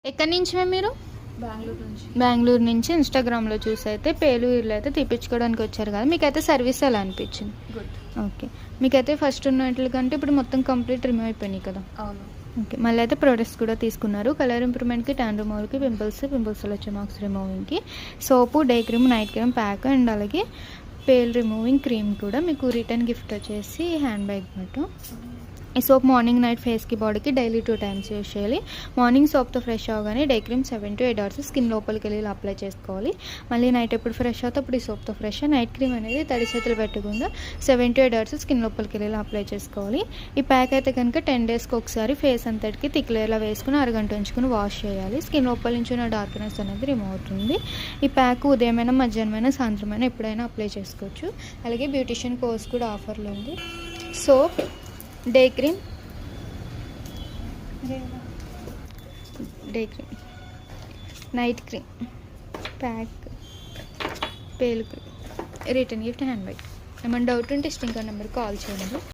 ఎక్కడి నుంచి మీరు? బెంగళూరు నుంచి ఇన్స్టాగ్రామ్లో చూసి అయితే పేలుగురిలో అయితే తీపించుకోవడానికి వచ్చారు కదా, మీకైతే సర్వీస్ ఎలా అనిపించింది? గుడ్. ఓకే, మీకైతే ఫస్ట్ ఉన్నట్ల కంటే ఇప్పుడు మొత్తం కంప్లీట్ రిమూవ్ అయిపోయినాయి కదా? అవును. ఓకే, మళ్ళీ అయితే ప్రొడక్ట్స్ కూడా తీసుకున్నారు. కలర్ ఇంప్రూవ్మెంట్కి, ట్యాన్ రిమూవర్కి, పింపుల్స్ వచ్చే మార్క్స్ రిమూవింగ్కి, soap, day cream, night cream pack and అలాగే పేల్ రిమూవింగ్ క్రీమ్ కూడా మీకు రిటర్న్ గిఫ్ట్ వచ్చేసి హ్యాండ్ బ్యాగ్ మాట. ఈ సోప్ మార్నింగ్ నైట్ ఫేస్కి బాడీకి డైలీ 2 times యూజ్ చేయాలి. మార్నింగ్ సోప్తో ఫ్రెష్ అవ్వగానే day cream 7 to 8 hours skin లోపలికి వెళ్ళి అప్లై చేసుకోవాలి. మళ్ళీ నైట్ ఎప్పుడు ఫ్రెష్ అవుతే అప్పుడు ఈ సోప్తో ఫ్రెష్. నైట్ క్రీమ్ అనేది తడి చేతులు పెట్టకుండా 7 to 8 hours స్కిన్ లోపలికి వెళ్ళి అప్లై చేసుకోవాలి. ఈ ప్యాక్ అయితే కనుక 10 daysకి ఒకసారి ఫేస్ అంతటికి థిక్ లేయర్లా వేసుకుని అరగంట ఉంచుకుని వాష్ చేయాలి. స్కిన్ లోపల నుంచి ఉన్న డార్క్నెస్ అనేది రిమూవ్ అవుతుంది. ఈ ప్యాక్ ఉదయమైనా, మధ్యాహ్నమైనా, సాయంత్రమైనా ఎప్పుడైనా అప్లై చేసుకోవచ్చు. అలాగే బ్యూటిషియన్ కోర్స్ కూడా ఆఫర్లో ఉంది. Soap, day cream, night cream pack, pale cream, return gift hand bag. ఏమైనా డౌట్ ఉంటే స్టింకర్ నెంబర్కి కాల్ చేయండి.